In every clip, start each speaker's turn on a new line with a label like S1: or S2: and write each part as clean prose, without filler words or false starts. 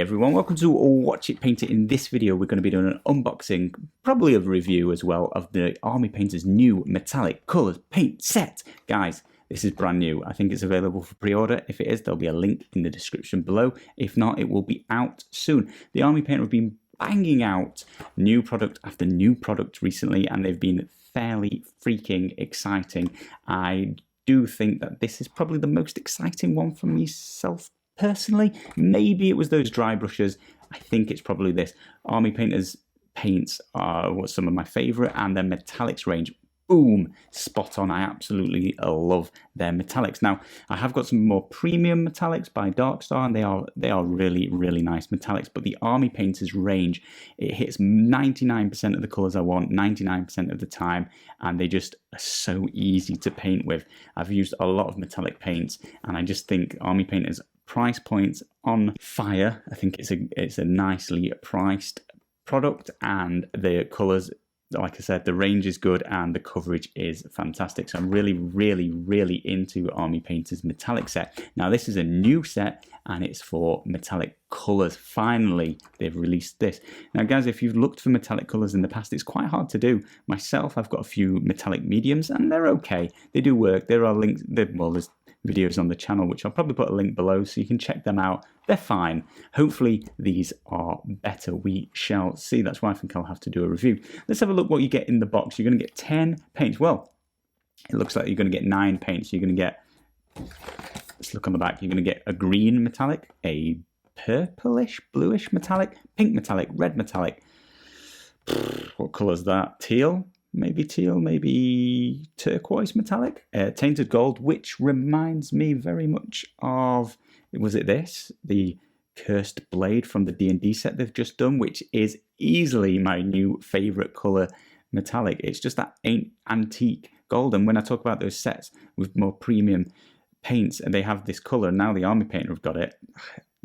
S1: everyone, welcome to Watch It Paint It. In this video we're going to be doing an unboxing, probably a review as well, of the Army Painter's new metallic colours paint set. Guys, this is brand new. I think it's available for pre-order. If it is, there'll be a link in the description below. If not, it will be out soon. The Army Painter have been banging out new product after new product recently, and they've been fairly freaking exciting. I do think that this is probably the most exciting one for myself personally. Maybe it was those dry brushes. I think it's probably this. Army Painter's paints are some of my favourite, and their metallics range, boom, spot on. I absolutely love their metallics. Now, I have got some more premium metallics by Darkstar, and they are really, really nice metallics. But the Army Painter's range, it hits 99% of the colours I want, 99% of the time, and they just are so easy to paint with. I've used a lot of metallic paints, and I just think Army Painter's price points on fire. I think it's a nicely priced product, and the colours, like I said, the range is good and the coverage is fantastic. So I'm really, really, really into Army Painter's metallic set. Now this is a new set and it's for metallic colours. Finally, they've released this. Now guys, if you've looked for metallic colours in the past, it's quite hard to do. Myself, I've got a few metallic mediums and they're okay. They do work. There are links, well, there's videos on the channel, which I'll probably put a link below so you can check them out. They're fine. Hopefully these are better. We shall see. That's why I think I'll have to do a review. Let's have a look what you get in the box. You're going to get 10 paints. Well, it looks like you're going to get 9 paints. You're going to get, let's look on the back. You're going to get a green metallic, a purplish, bluish metallic, pink metallic, red metallic. What colour is that? Teal? Maybe teal, maybe turquoise metallic, Tainted Gold, which reminds me very much of, was it this? The Cursed Blade from the D&D set they've just done, which is easily my new favourite colour metallic. It's just that antique gold, and when I talk about those sets with more premium paints, and they have this colour, and now the Army Painter have got it,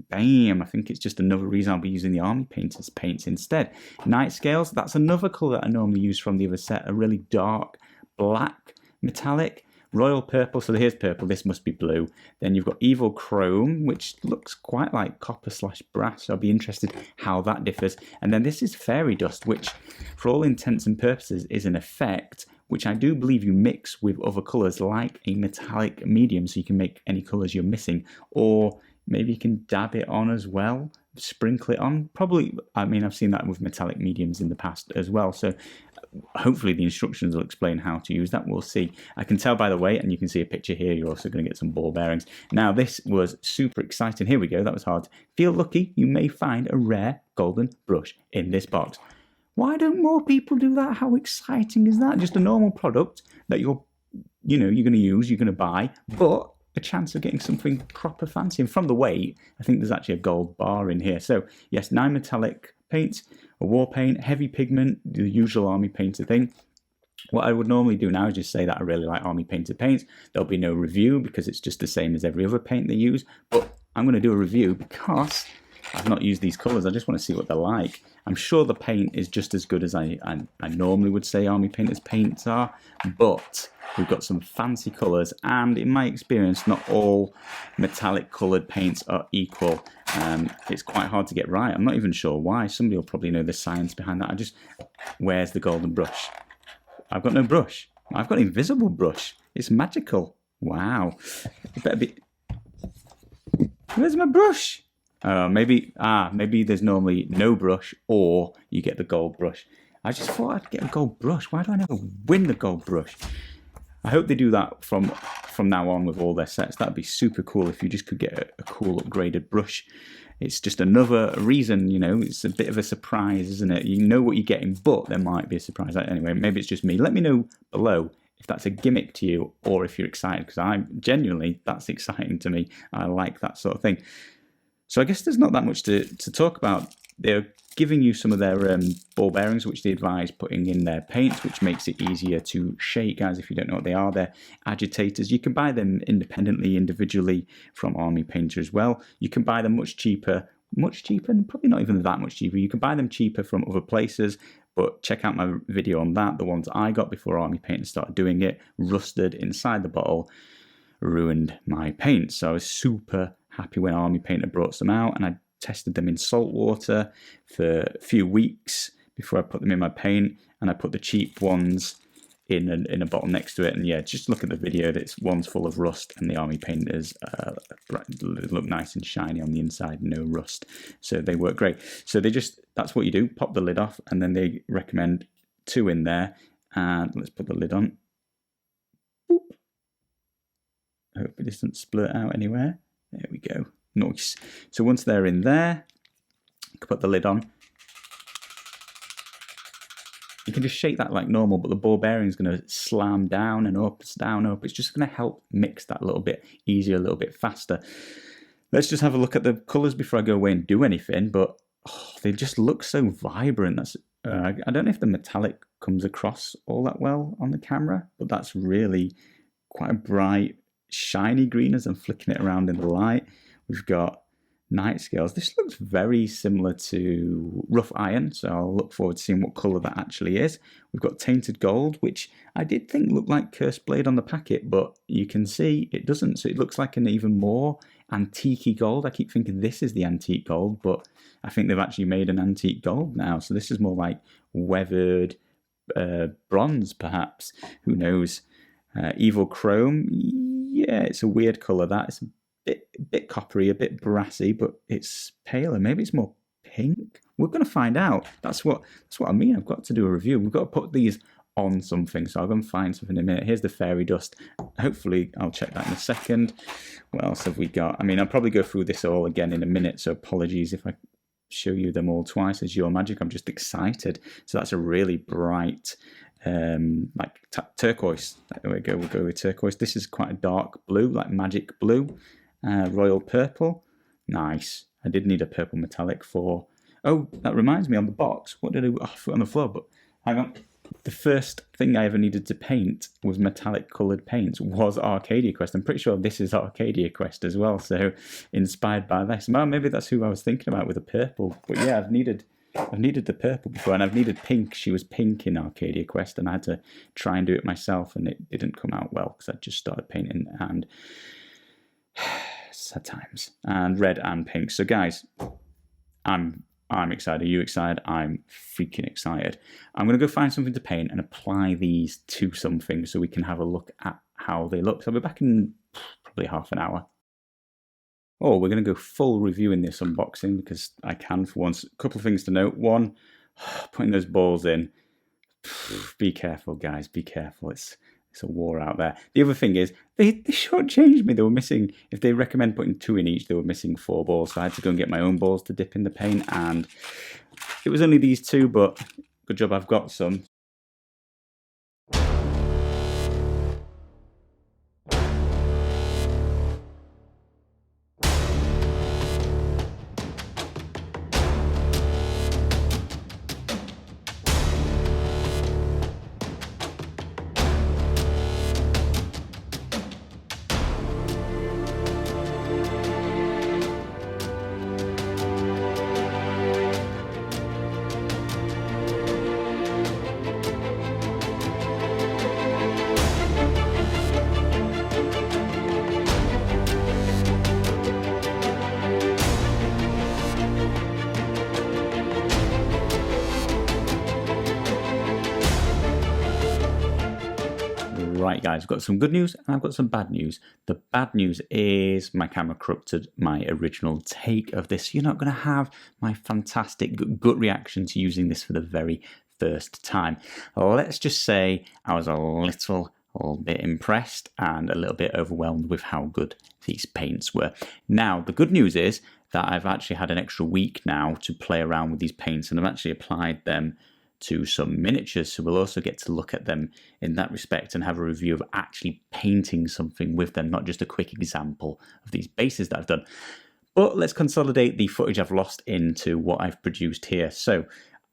S1: bam, I think it's just another reason I'll be using the Army Painter's paints instead. Night Scales, that's another colour I normally use from the other set, a really dark black metallic. Royal Purple, so here's purple, this must be blue. Then you've got Evil Chrome, which looks quite like copper/brass, so I'll be interested how that differs. And then this is Fairy Dust, which for all intents and purposes is an effect which I do believe you mix with other colours like a metallic medium, so you can make any colours you're missing, or maybe you can dab it on as well, sprinkle it on. Probably, I mean, I've seen that with metallic mediums in the past as well. So hopefully the instructions will explain how to use that. We'll see. I can tell by the way, and you can see a picture here, you're also going to get some ball bearings. Now, this was super exciting. Here we go. That was hard. Feel lucky. You may find a rare golden brush in this box. Why don't more people do that? How exciting is that? Just a normal product that you're going to use, you're going to buy, but a chance of getting something proper fancy. And from the weight, I think there's actually a gold bar in here. So yes, 9 metallic paints, a war paint, heavy pigment, the usual Army Painter thing. What I would normally do now is just say that I really like Army Painter paints. There'll be no review because it's just the same as every other paint they use. But I'm going to do a review because I've not used these colours. I just want to see what they're like. I'm sure the paint is just as good as I normally would say Army Painter's paints are, but we've got some fancy colours, and in my experience, not all metallic coloured paints are equal. It's quite hard to get right. I'm not even sure why. Somebody will probably know the science behind that. Where's the golden brush? I've got no brush. I've got an invisible brush. It's magical. Wow. It better be... Where's my brush? Maybe there's normally no brush, or you get the gold brush. I just thought I'd get a gold brush. Why do I never win the gold brush? I hope they do that from now on with all their sets. That'd be super cool if you just could get a cool upgraded brush. It's just another reason, it's a bit of a surprise, isn't it? You know what you're getting, but there might be a surprise. Anyway, maybe it's just me. Let me know below if that's a gimmick to you or if you're excited, because that's exciting to me. I like that sort of thing. So I guess there's not that much to talk about. They're giving you some of their ball bearings, which they advise putting in their paints, which makes it easier to shake. Guys, if you don't know what they are, they're agitators. You can buy them independently, individually from Army Painter as well. You can buy them much cheaper, and probably not even that much cheaper. You can buy them cheaper from other places, but check out my video on that. The ones I got before Army Painter started doing it, rusted inside the bottle, ruined my paint. So I was super happy when Army Painter brought some out, and I tested them in salt water for a few weeks before I put them in my paint, and I put the cheap ones in a bottle next to it. And yeah, just look at the video. This one's full of rust, and the army painters look nice and shiny on the inside, no rust. So they work great. So that's what you do, pop the lid off, and then they recommend 2 in there. And let's put the lid on. Boop. Hope it doesn't splurt out anywhere. There we go. Nice. So once they're in there, you can put the lid on. You can just shake that like normal, but the ball bearing is going to slam down and up, down, up. It's just going to help mix that a little bit easier, a little bit faster. Let's just have a look at the colours before I go away and do anything, but they just look so vibrant. I don't know if the metallic comes across all that well on the camera, but that's really quite a bright, shiny green as I'm flicking it around in the light. We've got night scales. This looks very similar to rough iron, so I'll look forward to seeing what colour that actually is. We've got Tainted Gold, which I did think looked like Cursed Blade on the packet, but you can see it doesn't, so it looks like an even more antique gold. I keep thinking this is the antique gold, but I think they've actually made an antique gold now, so this is more like weathered bronze, perhaps. Who knows? Evil Chrome. Yeah, it's a weird colour. That it's a bit coppery, a bit brassy, but it's paler. Maybe it's more pink. We're going to find out. That's what I mean. I've got to do a review. We've got to put these on something, so I'll go and find something in a minute. Here's the fairy dust. Hopefully, I'll check that in a second. What else have we got? I mean, I'll probably go through this all again in a minute, so apologies if I show you them all twice. As your magic, I'm just excited. So that's a really bright, like turquoise. There we go. We'll go with turquoise. This is quite a dark blue, like magic blue. Royal purple. Nice. I did need a purple metallic for... Oh, that reminds me, on the box. What did I put on the floor? But hang on. The first thing I ever needed to paint was metallic coloured paints, was Arcadia Quest. I'm pretty sure this is Arcadia Quest as well, so inspired by this. Well, maybe that's who I was thinking about with the purple. But yeah, I've needed the purple before, and I've needed pink. She was pink in Arcadia Quest, and I had to try and do it myself, and it didn't come out well because I just started painting, and sad times. And red and pink. So guys, I'm excited. Are you excited? I'm freaking excited. I'm going to go find something to paint and apply these to something so we can have a look at how they look. So I'll be back in probably half an hour. Oh, we're going to go full review in this unboxing because I can for once. A couple of things to note. One, putting those balls in. Be careful, guys. Be careful. It's a war out there. The other thing is, they shortchanged me. They were missing, if they recommend putting 2 in each, they were missing 4 balls. So I had to go and get my own balls to dip in the paint. And it was only these 2, but good job I've got some. Right guys, I've got some good news and I've got some bad news. The bad news is my camera corrupted my original take of this. You're not going to have my fantastic gut reaction to using this for the very first time. Let's just say I was a little bit impressed and a little bit overwhelmed with how good these paints were. Now, the good news is that I've actually had an extra week now to play around with these paints, and I've actually applied them to some miniatures, so we'll also get to look at them in that respect and have a review of actually painting something with them, not just a quick example of these bases that I've done. But let's consolidate the footage I've lost into what I've produced here. So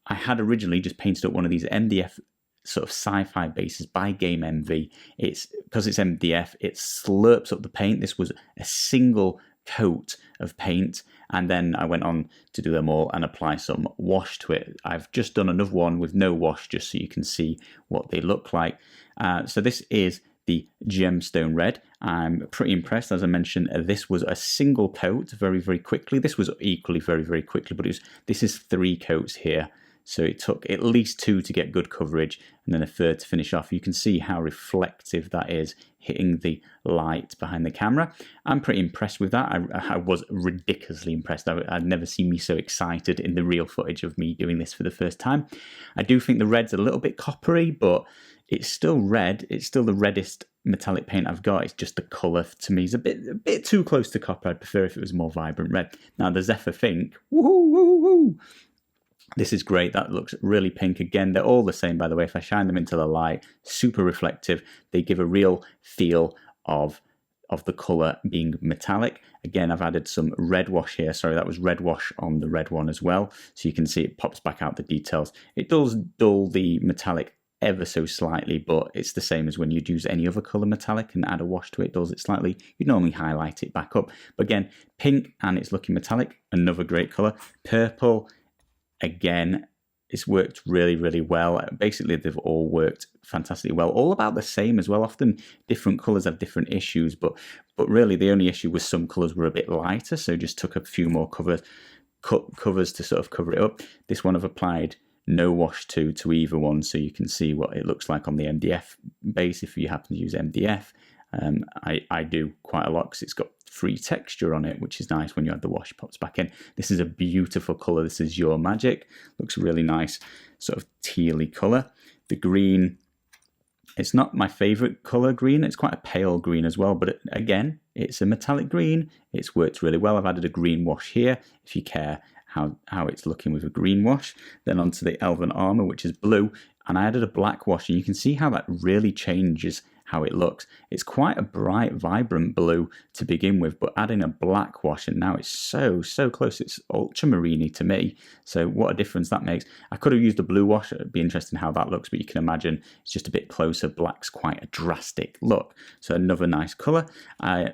S1: I had originally just painted up one of these MDF sort of sci-fi bases by Game MV. It's because it's MDF, it slurps up the paint. This was a single coat of paint, and then I went on to do them all and apply some wash to it. I've just done another one with no wash just so you can see what they look like. So this is the Gemstone Red. I'm pretty impressed. As I mentioned, this was a single coat very, very quickly. This was equally very, very quickly, but this is 3 coats here. So it took at least 2 to get good coverage and then a third to finish off. You can see how reflective that is hitting the light behind the camera. I'm pretty impressed with that. I was ridiculously impressed. I'd never seen me so excited in the real footage of me doing this for the first time. I do think the red's a little bit coppery, but it's still red. It's still the reddest metallic paint I've got. It's just the colour to me is a bit too close to copper. I'd prefer if it was more vibrant red. Now the Zephyr Fink, woohoo, woohoo, woohoo. This is great. That looks really pink. Again, they're all the same, by the way. If I shine them into the light, super reflective. They give a real feel of the colour being metallic. Again, I've added some red wash here. Sorry, that was red wash on the red one as well. So you can see it pops back out the details. It does dull the metallic ever so slightly, but it's the same as when you'd use any other colour metallic and add a wash to it. It dulls it slightly. You'd normally highlight it back up. But again, pink and it's looking metallic. Another great colour. Purple. Again, it's worked really, really well. Basically, they've all worked fantastically well. All about the same as well. Often different colours have different issues, but really the only issue was some colours were a bit lighter, so just took a few more covers to sort of cover it up. This one I've applied no wash to either one, so you can see what it looks like on the MDF base if you happen to use MDF. I do quite a lot because it's got free texture on it, which is nice when you add the wash, pops back in. This is a beautiful colour. This is Your Magic. Looks really nice, sort of tealy colour. The green, it's not my favourite colour green. It's quite a pale green as well, but again, it's a metallic green. It's worked really well. I've added a green wash here, if you care how it's looking with a green wash. Then onto the Elven Armor, which is blue, and I added a black wash, and you can see how that really changes how it looks. It's quite a bright, vibrant blue to begin with, but adding a black wash and now it's so close. It's ultramarine to me. So what a difference that makes. I could have used a blue wash. It'd be interesting how that looks, but you can imagine it's just a bit closer. Black's quite a drastic look. So another nice colour. I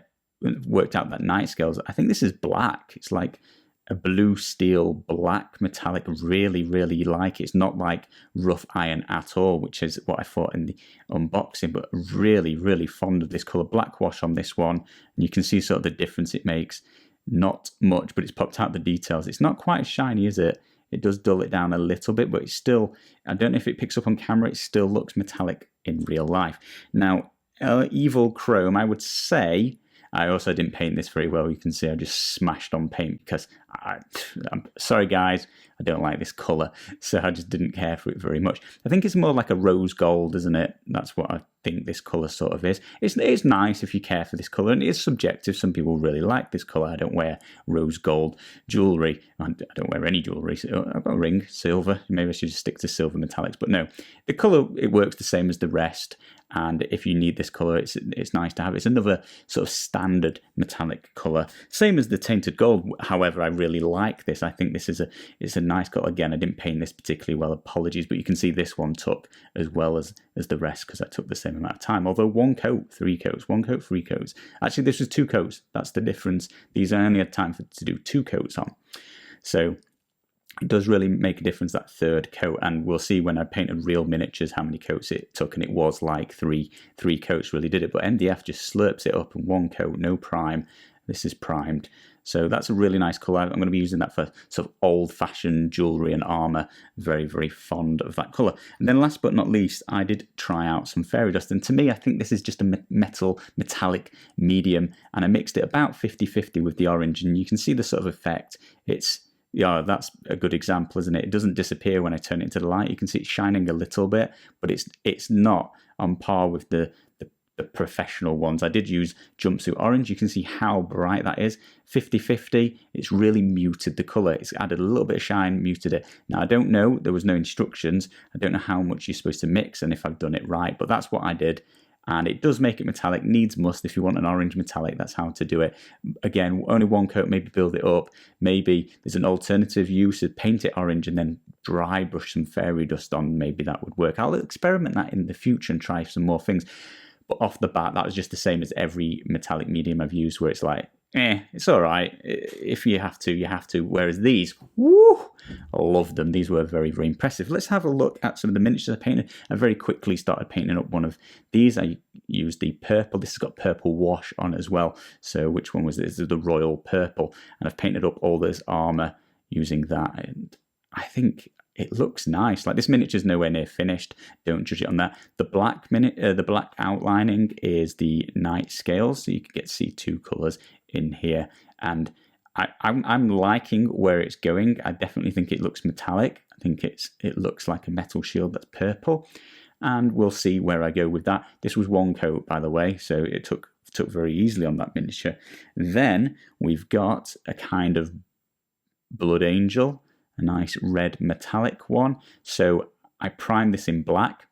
S1: worked out that night scales. I think this is black. It's like a blue steel black metallic. Really, really like it. It's not like rough iron at all, which is what I thought in the unboxing, but really, really fond of this colour. Black wash on this one, and you can see sort of the difference it makes. Not much, but it's popped out the details. It's not quite as shiny, is it? It does dull it down a little bit, but it's still, I don't know if it picks up on camera, it still looks metallic in real life. Now, Evil Chrome, I would say, I also didn't paint this very well. You can see I just smashed on paint because I'm sorry guys, I don't like this colour, so I just didn't care for it very much. I think it's more like a rose gold, isn't it? That's what I think this colour sort of is. It's nice if you care for this colour, and it is subjective. Some people really like this colour. I don't wear rose gold jewellery. I don't wear any jewellery. I've got a ring, silver. Maybe I should just stick to silver metallics, but no. The colour, it works the same as the rest. And if you need this colour, it's nice to have. It's another sort of standard metallic colour. Same as the Tainted Gold. However, I really like this. I think this is a nice colour. Again, I didn't paint this particularly well. Apologies. But you can see this one took as well as the rest because I took the same amount of time. Although 1 coat, 3 coats. 1 coat, 3 coats. Actually, this was 2 coats. That's the difference. These I only had time to do 2 coats on. So it does really make a difference, that 3rd coat, and we'll see when I painted real miniatures how many coats it took, and it was like three coats really did it, but MDF just slurps it up in 1 coat, no prime. This is primed, so that's a really nice colour. I'm going to be using that for sort of old-fashioned jewellery and armour. Very, very fond of that colour. And then last but not least, I did try out some fairy dust, and to me I think this is just a metallic medium, and I mixed it about 50-50 with the orange, and you can see the sort of effect. Yeah, that's a good example, isn't it? It doesn't disappear when I turn it into the light. You can see it's shining a little bit, but it's not on par with the professional ones. I did use Jumpsuit Orange. You can see how bright that is. 50-50, it's really muted the colour. It's added a little bit of shine, muted it. Now, I don't know. There was no instructions. I don't know how much you're supposed to mix and if I've done it right, but that's what I did. And it does make it metallic, needs must. If you want an orange metallic, that's how to do it. Again, only 1 coat, maybe build it up. Maybe there's an alternative use of paint it orange and then dry brush some fairy dust on. Maybe that would work. I'll experiment that in the future and try some more things. But off the bat, that was just the same as every metallic medium I've used, where it's like, it's all right. If you have to, you have to. Whereas these, woo, I love them. These were very, very impressive. Let's have a look at some of the miniatures I painted. I very quickly started painting up one of these. used the purple. This has got purple wash on it as well. So which one was this? This is the royal purple. And I've painted up all this armor using that. And I think it looks nice. Like, this miniature is nowhere near finished. Don't judge it on that. The black outlining is the night scales, so you can get to see 2 colors in here. And I'm liking where it's going. I definitely think it looks metallic. I think it looks like a metal shield that's purple. And we'll see where I go with that. This was 1 coat, by the way, so it took very easily on that miniature. Then we've got a kind of Blood Angel, a nice red metallic one. So I primed this in black,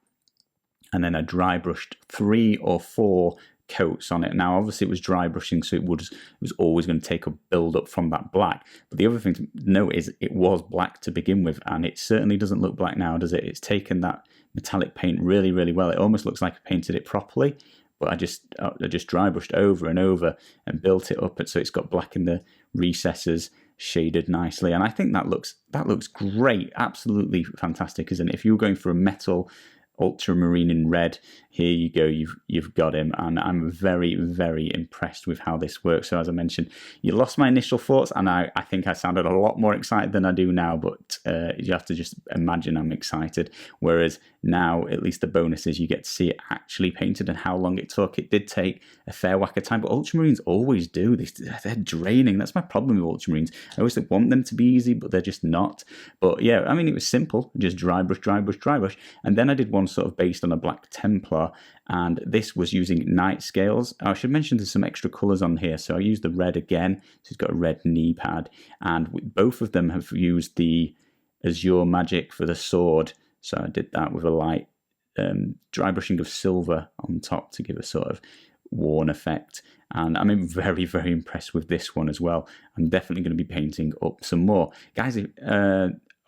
S1: and then I dry brushed 3 or 4 coats on it. Now, obviously, it was dry brushing, so it was always going to take a build up from that black. But the other thing to note is it was black to begin with, and it certainly doesn't look black now, does it? It's taken that metallic paint really, really well. It almost looks like I painted it properly, but I just dry brushed over and over and built it up, and so it's got black in the recesses, shaded nicely, and I think that looks great. Absolutely fantastic, isn't it? If you were going for a metal ultramarine in red, here you go, you've got him, and I'm very, very impressed with how this works. So as I mentioned, you lost my initial thoughts, and I think I sounded a lot more excited than I do now, but you have to just imagine I'm excited. Whereas now, at least the bonus is you get to see it actually painted and how long it took. It did take a fair whack of time, but ultramarines always do. They're draining. That's my problem with ultramarines. I always want them to be easy, but they're just not. But yeah, I mean, it was simple. Just dry brush, dry brush, dry brush. And then I did one sort of based on a black Templar, and this was using night scales. I should mention there's some extra colours on here. So I used the red again. So it's got a red knee pad, and both of them have used the Azure magic for the sword. So I did that with a light dry brushing of silver on top to give a sort of worn effect. And I'm very, very impressed with this one as well. I'm definitely going to be painting up some more. Guys,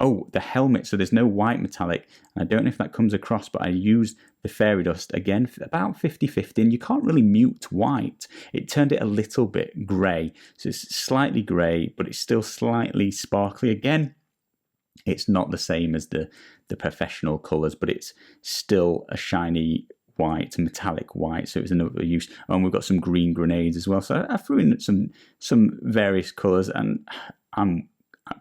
S1: oh, the helmet. So there's no white metallic. And I don't know if that comes across, but I used the fairy dust, again, about 50-50. And you can't really mute white. It turned it a little bit grey. So it's slightly grey, but it's still slightly sparkly. Again, it's not the same as the professional colours, but it's still a shiny white, metallic white. So it's another use. And we've got some green grenades as well. So I threw in some various colours, and I'm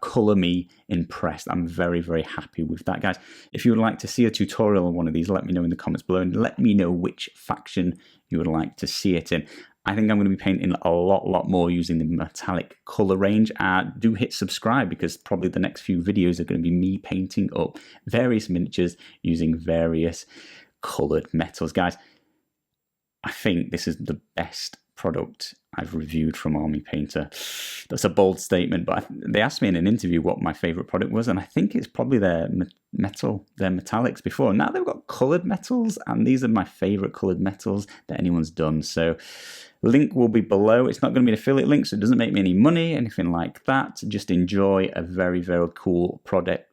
S1: colour me impressed. I'm very, very happy with that, guys. If you would like to see a tutorial on one of these, let me know in the comments below, and let me know which faction you would like to see it in. I think I'm going to be painting a lot more using the metallic colour range. Do hit subscribe, because probably the next few videos are going to be me painting up various miniatures using various coloured metals. Guys, I think this is the best product I've reviewed from Army Painter. That's a bold statement, but they asked me in an interview what my favourite product was, and I think it's probably their metallics before. Now they've got coloured metals, and these are my favourite coloured metals that anyone's done. So link will be below. It's not going to be an affiliate link, so it doesn't make me any money, anything like that. Just enjoy a very, very cool project.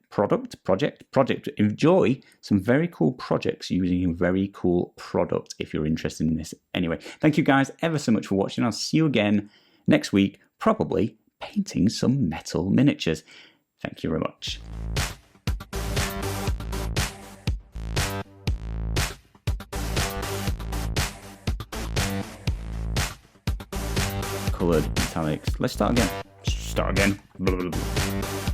S1: Enjoy some very cool projects using a very cool product if you're interested in this. Anyway, thank you guys ever so much for watching. I'll see you again next week, probably painting some metal miniatures. Thank you very much. Coloured metallics. Let's start again. Blah, blah, blah.